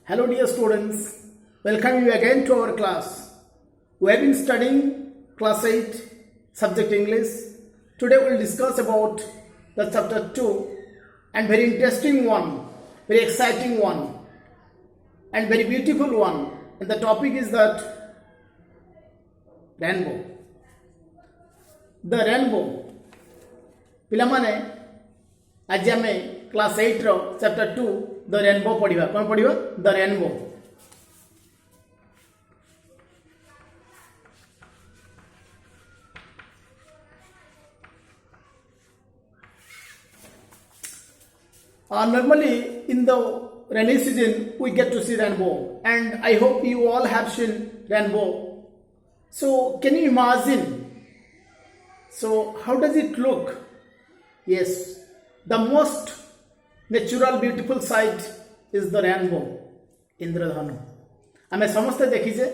Hello dear students, welcome you again to our class. We have been studying class 8 subject English. Today we will discuss about the chapter 2 and very interesting one, very exciting one and very beautiful one. And the topic is that rainbow. The rainbow. पिलामाने आज आम class 8 रो chapter 2 the rainbow पढ़िबा कोन पढ़िबा the rainbow normally in the rainy season we get to see rainbow and I hope you all have seen rainbow. So can you imagine, so how does it look? Yes, the most natural beautiful sight is the rainbow. Indradhanu. Ame samaste dekhiche.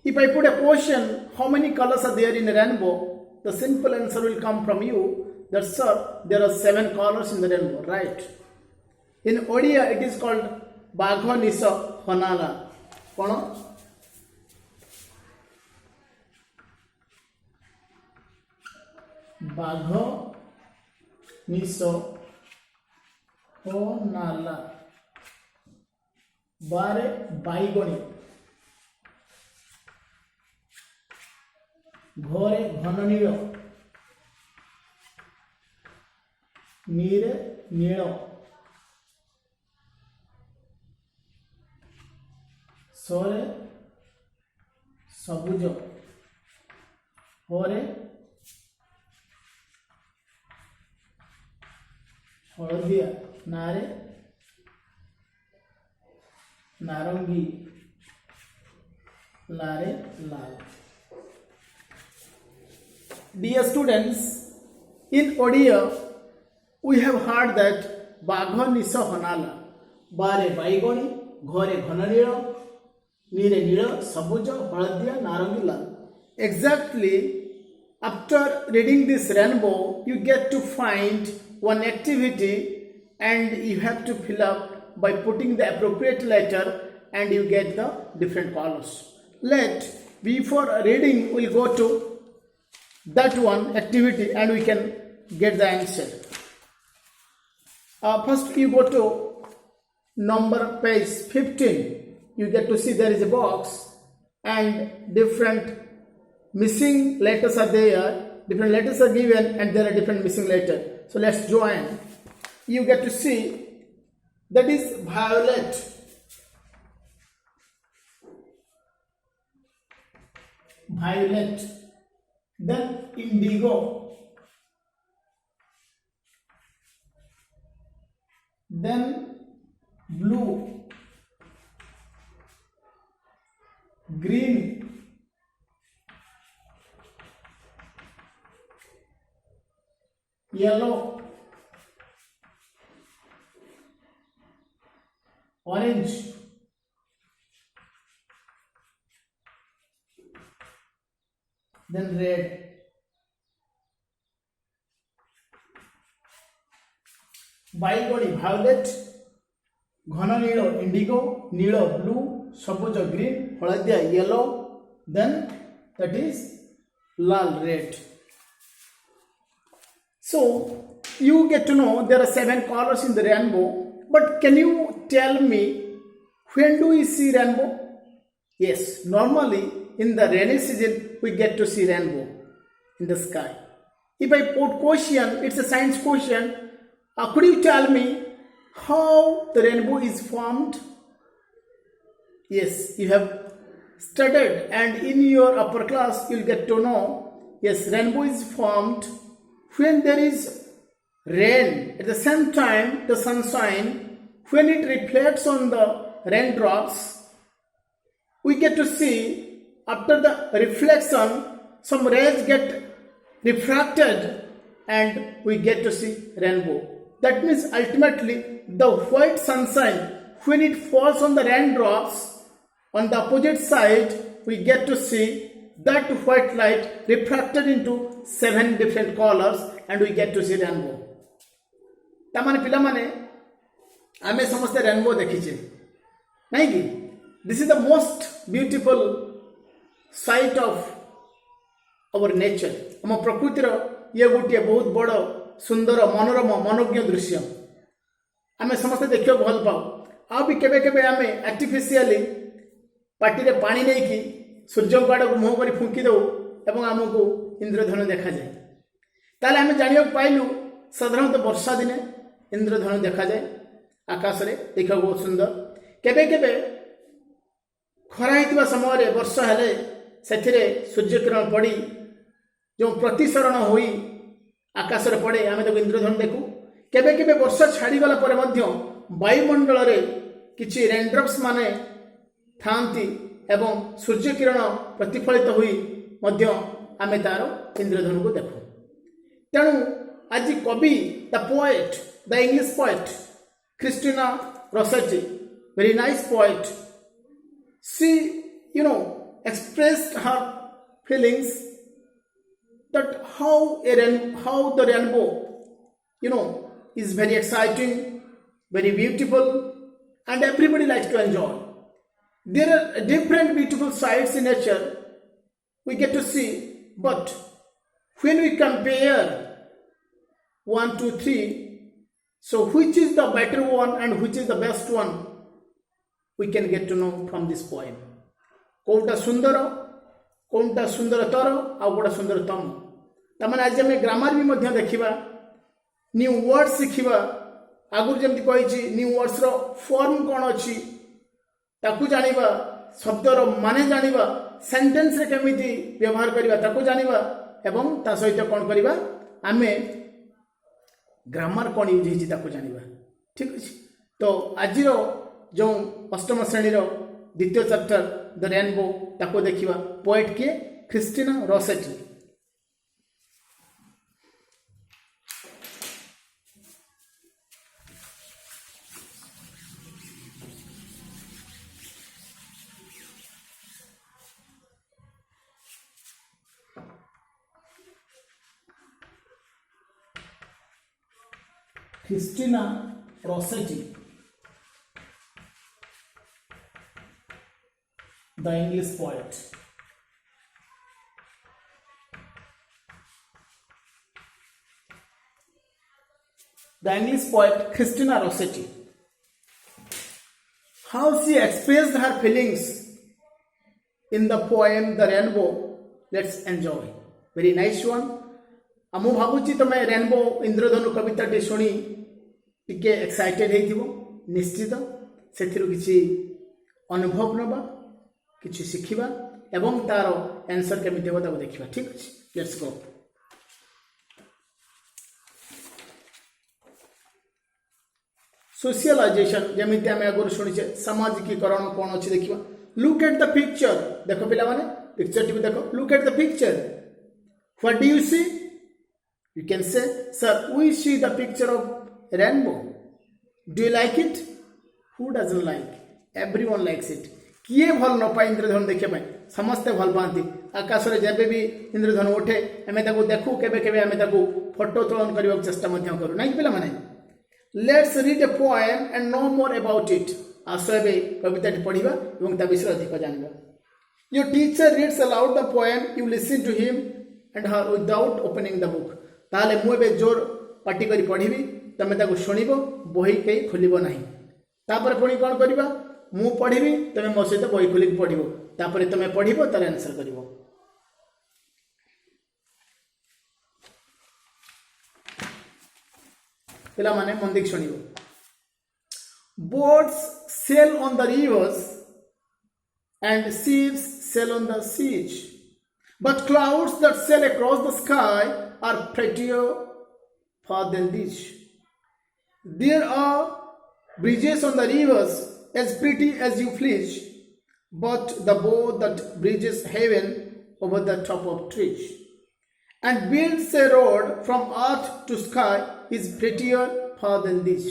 If I put a question, how many colors are there in a rainbow? The simple answer will come from you. That sir, there are 7 colors in the rainbow, right? In Odia, it is called Bagho Niso Honala. Kono? Bagho Niso Honala. Bare Baigoni. Ghore Ghananiro. Nire Niro. Sore Sabujo. Hore हलदिया नारे नारंगी लारे लाल. Dear students, in Odia we have heard that Bagho Niso Honala Bare Baigoni Ghore Ghananiro Nire Niro Sabujo Hଳଦିଆ Narangi Lal. Exactly, after reading this rainbow you get to find one activity and you have to fill up by putting the appropriate letter and you get the different colors. Before reading we'll go to that one activity and we can get the answer. First you go to number page 15. You get to see there is a box and different missing letters are there. Different letters are given and there are different missing letters. So let's join. You get to see that is violet. Violet. Then indigo. Then blue. Green. Yellow, orange, then red, baigoni violet, ghana nilo indigo, nilo blue, sabuja green, हळदिया yellow, then that is lal red. So you get to know there are 7 colors in the rainbow, but can you tell me when do we see rainbow? Yes, normally in the rainy season we get to see rainbow in the sky. If I put question, it's a science question. Could you tell me how the rainbow is formed? Yes, you have studied and in your upper class you will get to know. Yes, rainbow is formed when there is rain. At the same time the sunshine, when it reflects on the raindrops, we get to see after the reflection some rays get refracted and we get to see rainbow. That means ultimately the white sunshine, when it falls on the raindrops, on the opposite side we get to see that white light refracted into 7 different colors and we get to see rainbow. तामाने पिला माने आमे समस्ते rainbow देखिचे नहीं कि this is the most beautiful sight of our nature आम प्रकृतिर ये गोटे बहुत बड़ सुंदर मनोरम मनोज्ञ दृश्य आम समस्त देखा भल पाओ आ भी केबे केबे आम आर्टिफिशियली पार्टी रे पानी नहीं कि सूर्य आड़ को मुह कर फुंकी दो एवं आमको इंद्रधनु देखा जाए ताले आम जाना पाइलु साधारणतः वर्षा दिने इंद्रधनु देखा जाए आकाश रे देखा बहुत सुंदर केबे केबे खरा होता समय वर्षा हेले से सूर्य किरण पड़ी जो प्रतिसरण होई आकाश रे पड़े आम ताको इंद्रधनु देखू केबे केबे वर्षा छाड़ीगला पर मध्य वायुमंडल रे किछि रेनड्रप्स माने थांती एवं सूर्य किरण प्रतिफलित हुई मध्य आमे तार इंद्रधनु को देखू तेणु आज कवि the poet the English poet Christina Rossetti very nice poet she expressed her feelings that how the rainbow is very exciting, very beautiful, and everybody likes to enjoy. There are different beautiful sights in nature we get to see, but when we compare 1, 2, 3, so which is the better one and which is the best one, we can get to know from this poem. कौटा सुंदरतर आउ कौटा सुंदरतम तमें आज आम grammar भी देखा new word शिखा आगुरी जमी कही new words रो form कौन अच्छी ताकू जानिबा शब्दर माने जानिबा सेंटेंस रे केमिति व्यवहार करिबा ताकू जानिबा एवं ता सहित कौन करिबा आमे ग्रामर कौन यूज होइछि ताकू जानिबा ठीक अछि तो आजिर जो अष्टम श्रेणी द्वितीय चैप्टर द रेनबो ताको देखिबा पोएट के Christina Rossetti Christina Rossetti the English poet. The English poet Christina Rossetti. How she expressed her feelings in the poem The Rainbow. Let's enjoy. Very nice one. आमु भावुची तुम rainbow इंद्रधनु कविता T शुणी टिके excited हेथिबो निश्चित सेथिरु किछि अनुभव नबा किछि शिखिबा एवं तार आंसर केमिति होबा ताको देखिबा ठीक अछि लेट्स गो सोशलाइजेशन जमिति आमे अगर सुनिचे सामाजिकीकरण कोन अछि देखिबा लुक एट द पिक्चर देखो पिला माने पिक्चर टी देखो look at the picture what do you see you can say sir we see the picture of rainbow do you like it who doesn't like everyone likes it किए भल न पाए इंद्रधनु देखा समस्ते भल पाती आकाश में जब भी इंद्रधनु उठे आम देखू केबे आम फोटो उत्तोलन करने चेष्टा करूँ ना पिला माने let's read a poem and know more about it आस कविता पढ़ा और विषय अधिक जानवा your teacher reads aloud the poem you listen to him and her without opening the book ताले मुझे जोर पार्टी कर पढ़ी तुम शुण बही कहीं खोल ना तापर पुणी कौन करवा मु पढ़ी तुम मो सहित बही खोलिक पढ़ो तापर तुम पढ़ो तार आंसर कर पिला माने मन देख शुणिबो boats sail on the rivers and ships sail on the seas but clouds that sail across the sky are prettier far than this. There are bridges on the rivers as pretty as you please, but the boat that bridges heaven over the top of trees and builds a road from earth to sky is prettier far than this.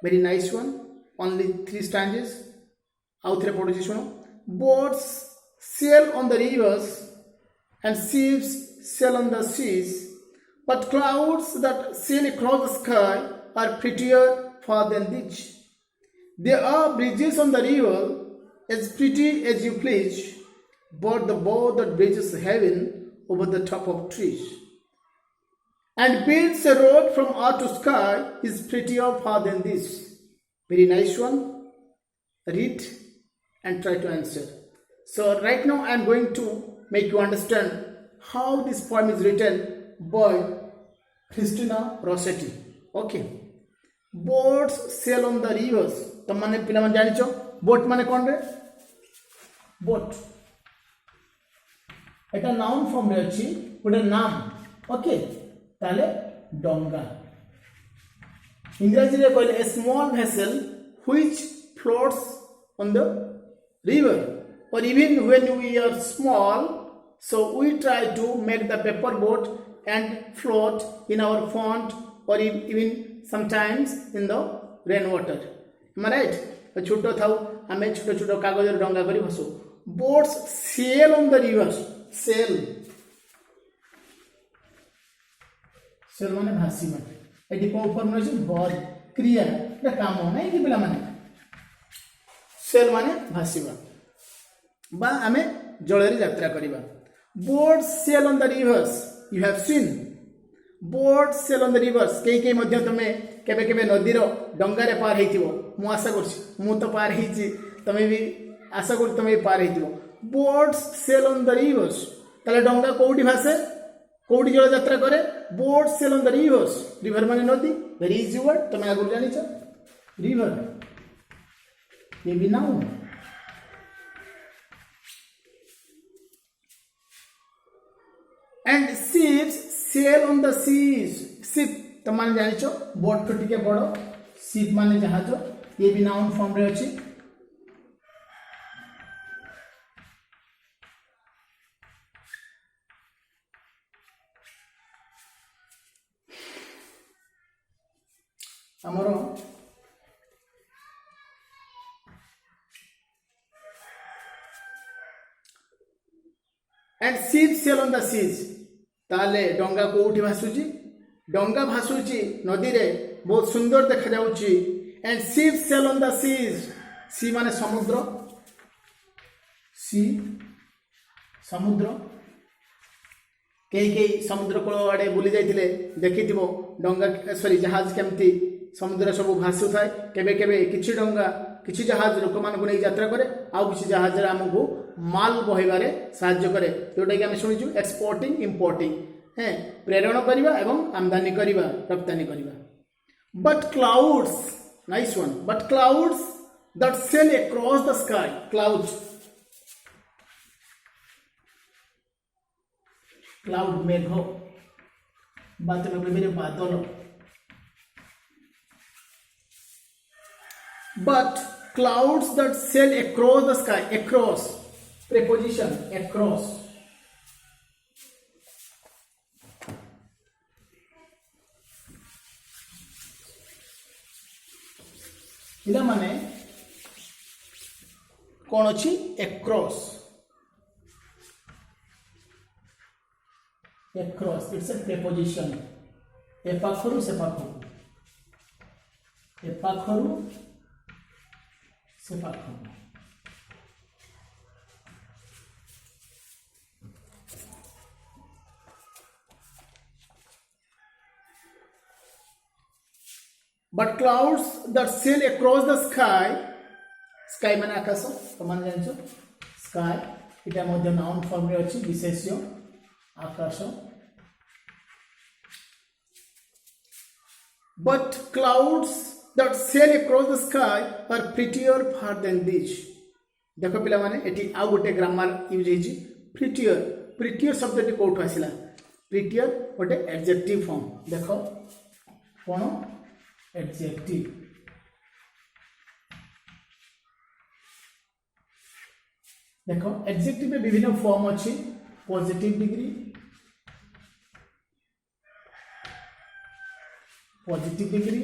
Very nice one. Only 3 stanzas. Out there, पढ़ो जी सुनो. Boats sail on the rivers and ships sail on the seas, but clouds that sail across the sky are prettier far than this. There are bridges on the river as pretty as you please, but the boat that bridges heaven over the top of trees and builds a road from earth to sky is prettier far than this. Very nice one. Read and try to answer. So right now I am going to make you understand how this poem is written by Christina Rossetti. Okay. Boats sail on the rivers. तमने पिला मन जानिछो boat माने कोन रे boat एटा noun form रे अछि गोटे नाम okay ताले डोंगा इंग्रजी रे कहले a small vessel which floats on the river, or even when we are small, so we try to make the paper boat and float in our pond or even sometimes in the rainwater. Am I right? छोटो थाउ आमे छोटो छोटो कागज डंगा करी भसो. Boats sail on the rivers. Sail माने भासी माने eighty कोन form अछि वर्ब क्रिया ना काम नै कि पिला माने सेल माने भासीबा बा आमे जळरे यात्रा करिबा. Boat sail on the rivers. You have seen boat sail on the rivers. के मध्य तमे केबे केबे नदी रो डंगा रे पार हेतिबो. मु आशा करछि मु तो पार हेछि तमे भी आशा कर तमे पार हेतिबो. Boat sail on the rivers तले डंगा कोउडी भासे कोउडी जळ यात्रा करे. Boat sail on the rivers. River माने नदी. वेरी इजी वर्ड तमे आगु जानि छ रिवर ये भी noun. And ships sail on the seas. Ship तमाने जानिछो बोट तो टिके बड़ो. शिप माने जहाज. ये भी नाउन फॉर्म रे अछि. हमरो and ships sail on the seas. ताले डंगा कोउठी भासुची डंगा भासुची नदी रे बहुत सुंदर देखा जाउची. and ships sail on the seas. सी माने समुद्र. सी समुद्र. कई समुद्र कूल आड़े बुली जाइथिले देखिथिबो डंगा सॉरी जहाज केमती समुद्र सब भासु थाए. केबे केबे किछि डंगा किछि जहाज लोक मानकु नै यात्रा करे आउ किछि जहाज रे हमकु माल बहिबारे साहाय्य करे. जोटा कि हम शुणिछु एक्सपोर्टिंग इंपोर्टिंग है प्रेरण करिबा एवं आमदानी करिबा रप्तानी करिबा. But clouds nice one. But clouds that sail across the sky. Clouds cloud मेघ बात में मेरे बादल. but clouds that sail across the sky. Across preposition across. इला माने कौन अछि across. Across it's a preposition. ए पाखरु से पाखरु. ए पाखरु से पाखरु. But clouds that sail across the sky. Sky माने आकाश. तमान जानछो sky इटा मध्ये नाउन फॉर्म रे अछि विशेष्य आकाश. But clouds that sail across the sky are prettier far than this. देखो पिला माने एटी आ गोटे ग्रामर यूज हेछि prettier. prettier शब्द टी कोठो आसिला. prettier गोटे एडजेक्टिव फॉर्म. देखो कोन एडजेक्टिव. देखो एडजेक्टिव में विभिन्न फॉर्म अछि. Positive degree, positive degree,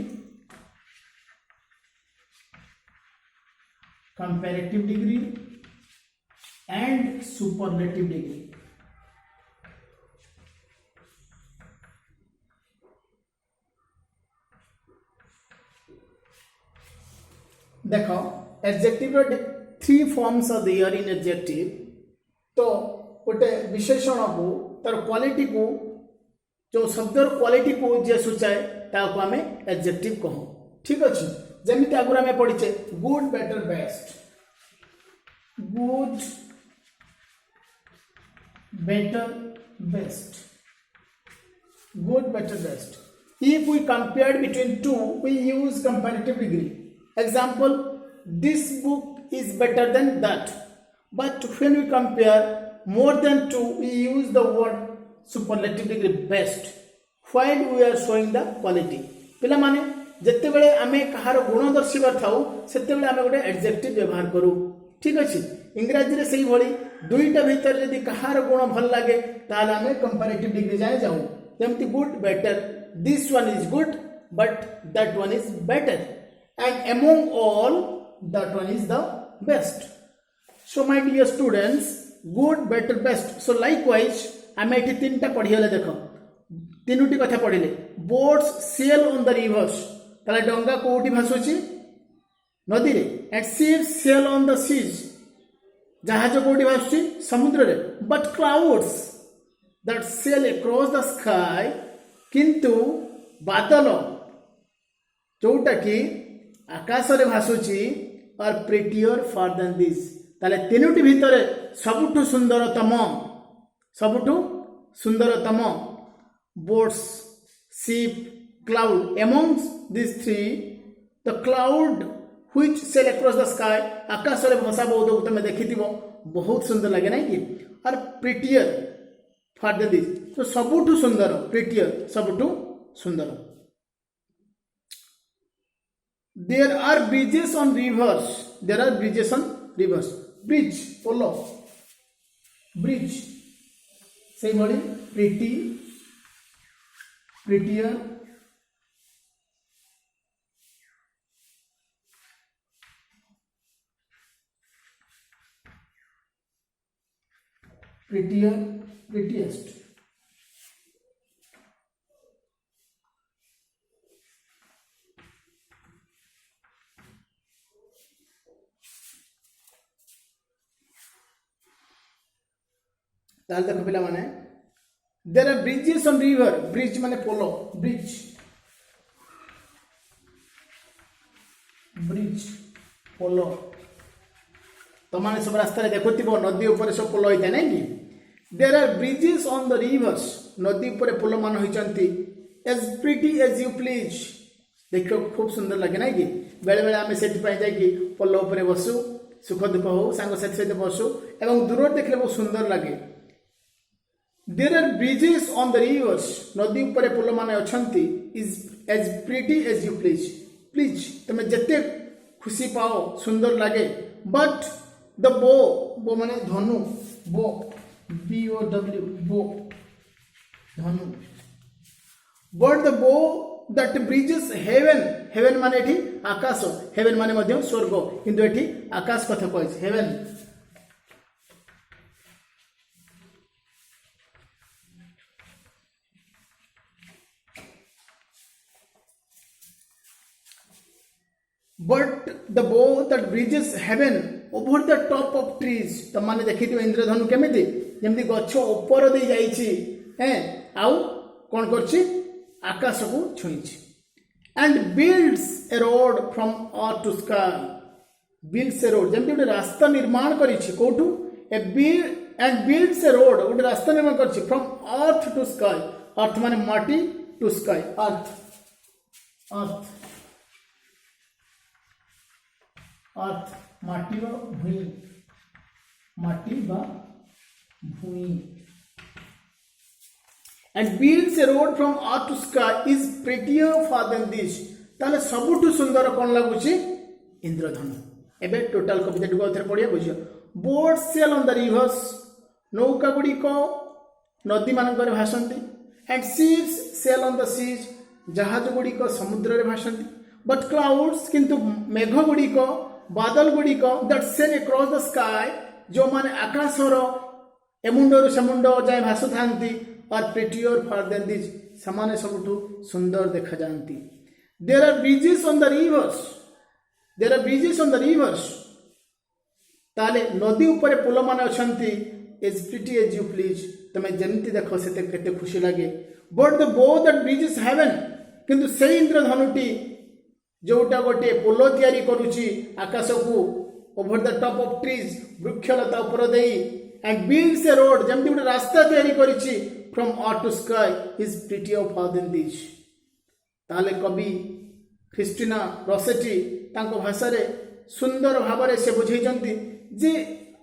comparative degree and superlative degree. देख adjective three forms are there in adjective तो गोटे विशेषण को तार क्वालिटी को जो शब्दर क्वालिटी को जे सूचाए ताको आमे एडजेक्टिव कहू ठीक अछि जेमिति आगुरा में पढ़िचे good better best good better best good better best if we compared between two we use comparative degree example this book is better than that but when we compare more than two we use the word superlative degree best while we are showing the quality पिला माने जत्ते बेले आमे कहार गुण दर्शिबार थाउ सेते बेले आमे गोटे एडजेक्टिव व्यवहार करू ठीक अछि इंग्रजी रे सही भली दुईटा भीतर यदि कहार गुण भल लागे ताले आमे कंपैरेटिव डिग्री जाए जाऊ जेमति good better this one is good but that one is better and among all that one is the best so my dear students good better best so likewise आमे एठी तीनटा पढियले देखो तीनोटी कथा पढिले boats sail on the rivers ताले डंगा कोठी भासुची नदी रे and ships sail on the seas जहाज कोठी भासुची समुद्र रे but clouds that sail across the sky किंतु बादल जोटा कि आकाश रे भासुची are prettier far than these ताले तीनोटी भितरे सबुठु सुंदरतम boats ship cloud amongst these three the cloud which sail across the sky आकाश रे भाषा बहुत तुम देखिथिबो बहुत सुंदर लगे ना कि और prettier for the this तो सबुठु सुंदर prettier सबुठु सुंदर there are bridges on rivers bridge polo bridge से बड़ी prettier prettiest ताल देखो पिला माने there are bridges on river bridge माने पोलो bridge पोलो तो माने सब रास्ता रे देखोतिबो नदी ऊपर सब पोलो होइता नै कि there are bridges on the rivers नदी ऊपर पोलो मान होइचंती as pretty as you please देखो खूब सुंदर लगे नै कि बेले बेले आमे सेट पाई जाय कि पोलो ऊपर बसु सुख दुख हो संग साथी सहित बसु एवं दूर देखले बहुत सुंदर लगे There are bridges on the rivers नदी ऊपर पोलो माने अछंती is as pretty as you please तमे जते खुशी पाओ सुंदर लागे but the bow माने धनु bow bow धनु but the bow that bridges heaven माने एठी आकाश heaven माने मध्य स्वर्ग किंतु एठी आकाश कथा कहै heaven but the bow that bridges heaven over the top of trees तो माने देखिथिबे इंद्रधनु केमिति जेमति गछ ऊपर दे जाईछि आउ कोन करछि आकाश को छुईछि and builds a road from earth to sky builds a road जेमति ଗୋଟେ रास्ता निर्माण करिछि कोठु and builds a road ଗୋଟେ रास्ता निर्माण करिछि from earth to sky earth माने माटी to sky earth माटी बा भूमि and builds a road from earth to sky is prettier far than this ताले सबुठु सुंदर कोन लागुची इंद्रधनु एबे टोटल कविता टुको उधर पढिया बुझियो boat sail on the rivers नौका गुडी को नदी मानकर भासंती and ships sail on the seas जहाज गुडी को समुद्र रे भासंती but clouds किंतु मेघ गुडी को बादल गुडी को that sail across the sky जो माने आकाशर एमुंडर समुंड जाय भासु थांती और prettier far than this समाने सबुठु सुंदर देखा जानती there are bridges on the rivers There are bridges on the rivers. ताले नदी ऊपर पुल मान अछंती as pretty as you please. तमे जेमती देखो सेते केते खुशी लागे. But the bow that bridges heaven. किंतु से इंद्रधनुटी जोटा गोटे पुल तैयारी करूची आकाश को over the top of trees वृक्षलता ऊपर देई and builds a road जेमती गोटे रास्ता तैयारी करिची from earth to sky is prettier far than this. ताले कवि क्रिस्टिना रसेटी तांको भाषा रे सुंदर भाव से बुझाई जे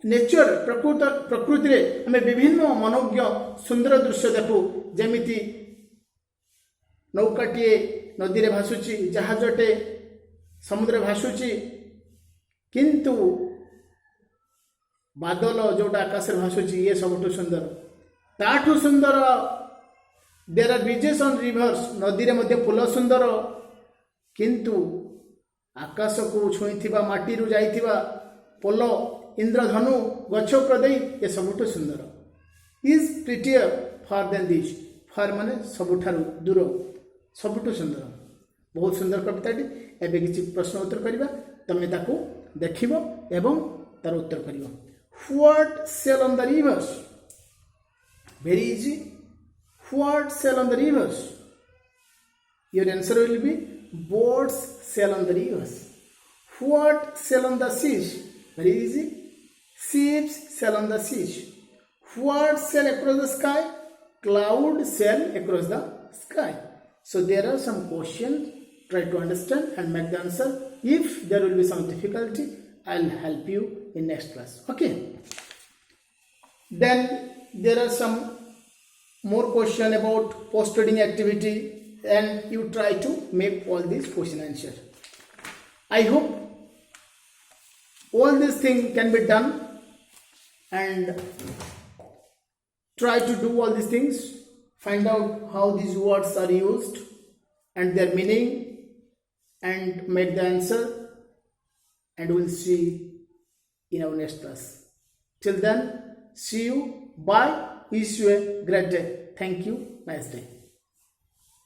नेचर प्रकृति रे हमें विभिन्न मनोज्ञ सुंदर दृश्य देखू जेमिति नौकाटीए नदी रे भासुची जहाजटे समुद्र भासुची किंतु बादल जोटा आकाश रे भासुची ये सबठु सुंदर ताठु सुंदर there are bridges on rivers नदी रे मध्य पुल सुंदर किंतु आकाश को छुईथिबा माटी रु जाइथिबा पोल इंद्रधनु गछ प्रदेई ये सबुठ सुंदर is prettier far than this far माने सबुठारु दूर सबुठ सुंदर बहुत सुंदर कविताटी एबे किछि प्रश्न उत्तर करिबा तमे ताकू देखिबो एवं तार उत्तर करिबो what sail on the rivers very easy what sail on the rivers your answer will be boats sail on the rivers. What sail on the seas? Very easy. Ships sail on the seas. What sail across the sky? Clouds sail across the sky. So there are some questions. Try to understand and make the answer. If there will be some difficulty, I'll help you in next class. Okay. Then there are some more questions about post-studying activity. And you try to make all these question answer. I hope all these things can be done and try to do all these things. Find out how these words are used and their meaning and make the answer, and we'll see in our next class. Till then, see you. Bye. Wish you a great day. Thank you. Nice day.